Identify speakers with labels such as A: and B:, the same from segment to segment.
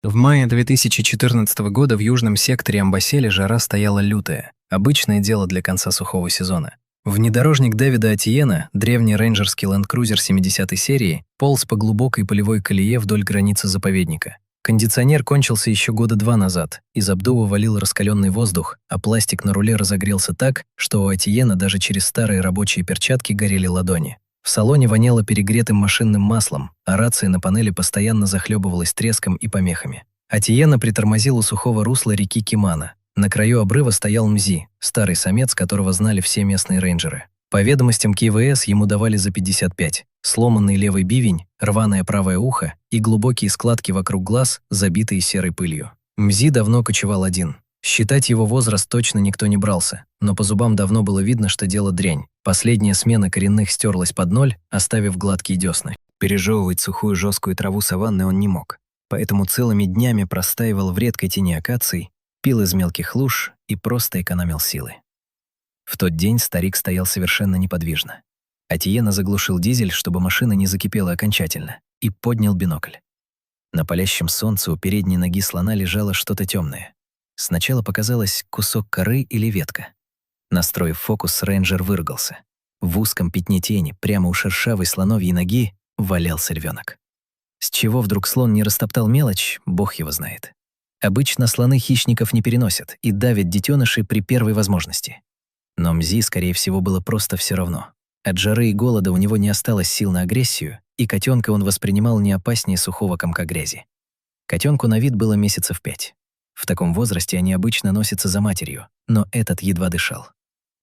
A: В мае 2014 года в южном секторе Амбаселе жара стояла лютая, обычное дело для конца сухого сезона. Внедорожник Дэвида Атиена, древний рейнджерский ленд-крузер 70-й серии, полз по глубокой полевой колее вдоль границы заповедника. Кондиционер кончился еще года 2 назад, из обдува валил раскаленный воздух, а пластик на руле разогрелся так, что у Атиена даже через старые рабочие перчатки горели ладони. В салоне воняло перегретым машинным маслом, а рация на панели постоянно захлебывалась треском и помехами. Атиена притормозил у сухого русла реки Кимана. На краю обрыва стоял Мзи, старый самец, которого знали все местные рейнджеры. По ведомостям КВС ему давали за 55. Сломанный левый бивень, рваное правое ухо и глубокие складки вокруг глаз, забитые серой пылью. Мзи давно кочевал один. Считать его возраст точно никто не брался, но по зубам давно было видно, что дело дрянь. Последняя смена коренных стерлась под ноль, оставив гладкие десны. Пережевывать сухую жесткую траву саванны он не мог, поэтому целыми днями простаивал в редкой тени акаций, пил из мелких луж и просто экономил силы. В тот день старик стоял совершенно неподвижно. Атиена заглушил дизель, чтобы машина не закипела окончательно, и поднял бинокль. На палящем солнце у передней ноги слона лежало что-то темное. Сначала показалось кусок коры или ветка. Настроив фокус, рейнджер выругался. В узком пятне тени, прямо у шершавой слоновьей ноги, валялся львенок. С чего вдруг слон не растоптал мелочь, бог его знает. Обычно слоны хищников не переносят и давят детенышей при первой возможности. Но Мзи, скорее всего, было просто все равно. От жары и голода у него не осталось сил на агрессию, и котенка он воспринимал не опаснее сухого комка грязи. Котенку на вид было месяцев 5. В таком возрасте они обычно носятся за матерью, но этот едва дышал.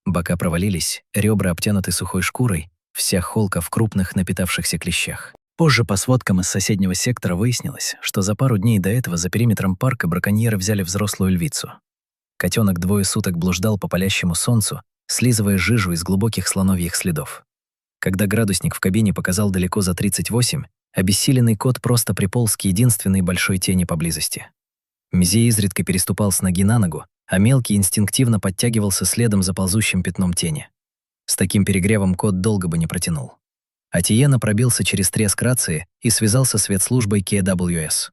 A: Бока провалились, ребра обтянуты сухой шкурой, вся холка в крупных напитавшихся клещах. Позже по сводкам из соседнего сектора выяснилось, что за пару дней до этого за периметром парка браконьеры взяли взрослую львицу. Котенок 2 суток блуждал по палящему солнцу, слизывая жижу из глубоких слоновьих следов. Когда градусник в кабине показал далеко за 38, обессиленный кот просто приполз к единственной большой тени поблизости. Мзи изредка переступал с ноги на ногу, а мелкий инстинктивно подтягивался следом за ползущим пятном тени. С таким перегревом кот долго бы не протянул. Атиена пробился через треск рации и связался с ветслужбой КВС.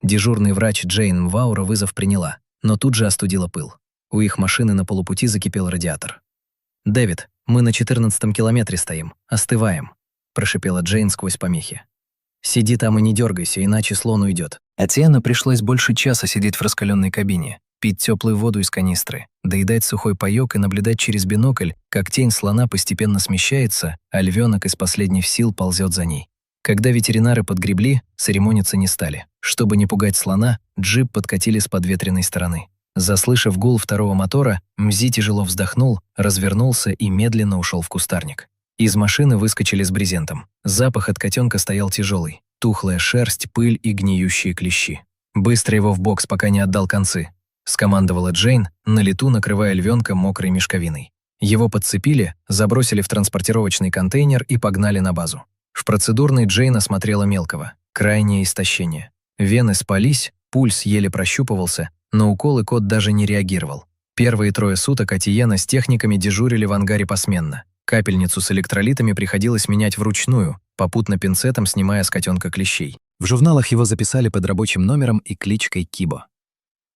A: Дежурный врач Джейн Мваура вызов приняла, но тут же остудила пыл. У их машины на полупути закипел радиатор. «Дэвид, мы на 14-м километре стоим, остываем», – прошипела Джейн сквозь помехи. «Сиди там и не дергайся, иначе слон уйдет». Атиену пришлось больше часа сидеть в раскаленной кабине, пить теплую воду из канистры, доедать сухой паёк и наблюдать через бинокль, как тень слона постепенно смещается, а львенок из последних сил ползет за ней. Когда ветеринары подгребли, церемониться не стали. Чтобы не пугать слона, джип подкатили с подветренной стороны. Заслышав гул второго мотора, Мзи тяжело вздохнул, развернулся и медленно ушел в кустарник. Из машины выскочили с брезентом. Запах от котенка стоял тяжелый. Тухлая шерсть, пыль и гниющие клещи. «Быстро его в бокс, пока не отдал концы», — скомандовала Джейн, на лету накрывая львенка мокрой мешковиной. Его подцепили, забросили в транспортировочный контейнер и погнали на базу. В процедурной Джейн осмотрела мелкого. Крайнее истощение. Вены спались, пульс еле прощупывался, на уколы кот даже не реагировал. Первые 3 суток Атиена с техниками дежурили в ангаре посменно. Капельницу с электролитами приходилось менять вручную, попутно пинцетом снимая с котенка клещей. В журналах его записали под рабочим номером и кличкой Кибо.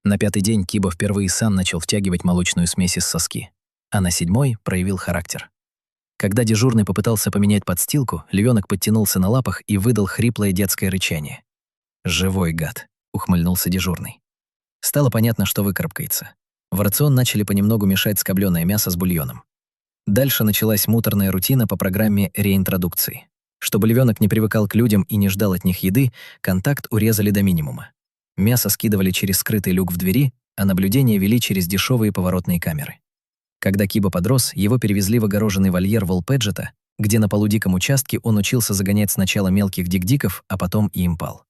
A: На 5-й день Кибо впервые сам начал втягивать молочную смесь из соски, а на 7-й проявил характер. Когда дежурный попытался поменять подстилку, львенок подтянулся на лапах и выдал хриплое детское рычание. «Живой гад», — ухмыльнулся дежурный. Стало понятно, что выкарабкается. В рацион начали понемногу мешать скоблёное мясо с бульоном. Дальше началась муторная рутина по программе реинтродукции. Чтобы львенок не привыкал к людям и не ждал от них еды, контакт урезали до минимума. Мясо скидывали через скрытый люк в двери, а наблюдение вели через дешевые поворотные камеры. Когда Кибо подрос, его перевезли в огороженный вольер Волпеджета, где на полудиком участке он учился загонять сначала мелких дик-диков, а потом и импал.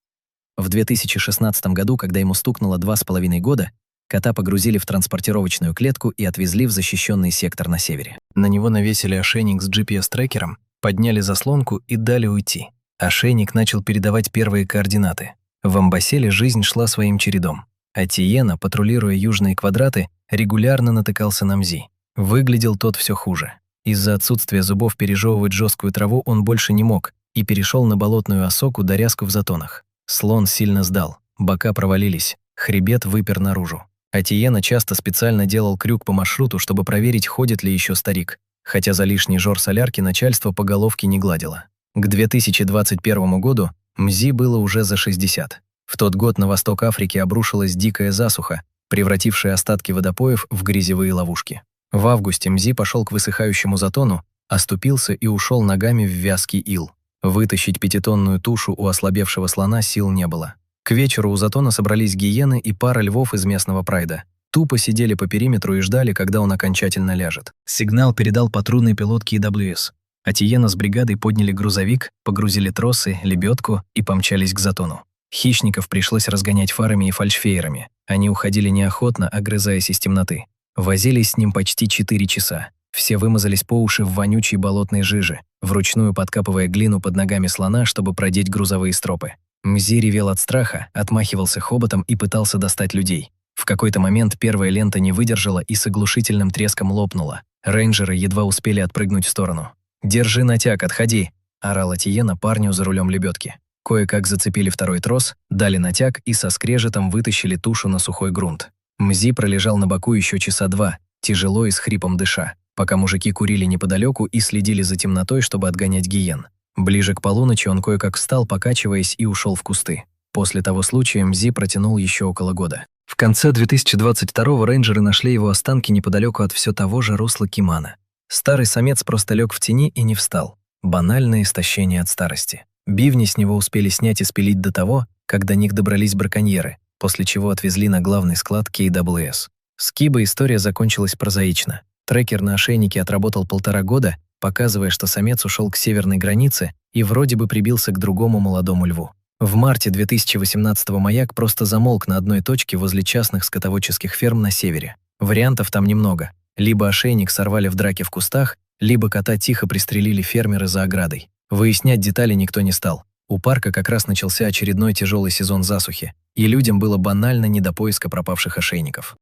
A: В 2016 году, когда ему стукнуло 2,5 года, кота погрузили в транспортировочную клетку и отвезли в защищенный сектор на севере. На него навесили ошейник с GPS-трекером, подняли заслонку и дали уйти. Ошейник начал передавать первые координаты. В Амбаселе жизнь шла своим чередом. Атиена, патрулируя южные квадраты, регулярно натыкался на Мзи. Выглядел тот все хуже. Из-за отсутствия зубов пережевывать жесткую траву он больше не мог и перешел на болотную осоку да ряску в затонах. Слон сильно сдал. бока провалились, хребет выпер наружу. Атиена часто специально делал крюк по маршруту, чтобы проверить, ходит ли еще старик, хотя за лишний жор солярки начальство по головке не гладило. К 2021 году Мзи было уже за 60. В тот год на восток Африки обрушилась дикая засуха, превратившая остатки водопоев в грязевые ловушки. В августе Мзи пошел к высыхающему затону, оступился и ушел ногами в вязкий ил. Вытащить 5-тонную тушу у ослабевшего слона сил не было. К вечеру у затона собрались гиены и пара львов из местного прайда. Тупо сидели по периметру и ждали, когда он окончательно ляжет. Сигнал передал патрульный пилот KWS. Атиена с бригадой подняли грузовик, погрузили тросы, лебедку и помчались к затону. Хищников пришлось разгонять фарами и фальшфейерами. Они уходили неохотно, огрызаясь из темноты. Возились с ним почти 4 часа. Все вымазались по уши в вонючей болотной жиже, вручную подкапывая глину под ногами слона, чтобы продеть грузовые стропы. Мзи ревел от страха, отмахивался хоботом и пытался достать людей. В какой-то момент первая лента не выдержала и с оглушительным треском лопнула. Рейнджеры едва успели отпрыгнуть в сторону. «Держи натяг, отходи!» – орал Атиена парню за рулем лебедки. Кое-как зацепили второй трос, дали натяг и со скрежетом вытащили тушу на сухой грунт. Мзи пролежал на боку еще часа 2, тяжело и с хрипом дыша, пока мужики курили неподалеку и следили за темнотой, чтобы отгонять гиен. Ближе к полуночи он кое-как встал, покачиваясь, и ушел в кусты. После того случая Мзи протянул еще около года. В конце 2022-го рейнджеры нашли его останки неподалеку от все того же русла Кимана. Старый самец просто лег в тени и не встал. Банальное истощение от старости. Бивни с него успели снять и спилить до того, как до них добрались браконьеры, после чего отвезли на главный склад KWS. С Кибой история закончилась прозаично. Трекер на ошейнике отработал 1,5 года, показывая, что самец ушел к северной границе и вроде бы прибился к другому молодому льву. В марте 2018-го маяк просто замолк на одной точке возле частных скотоводческих ферм на севере. Вариантов там немного. Либо ошейник сорвали в драке в кустах, либо кота тихо пристрелили фермеры за оградой. Выяснять детали никто не стал. У парка как раз начался очередной тяжелый сезон засухи, и людям было банально не до поиска пропавших ошейников.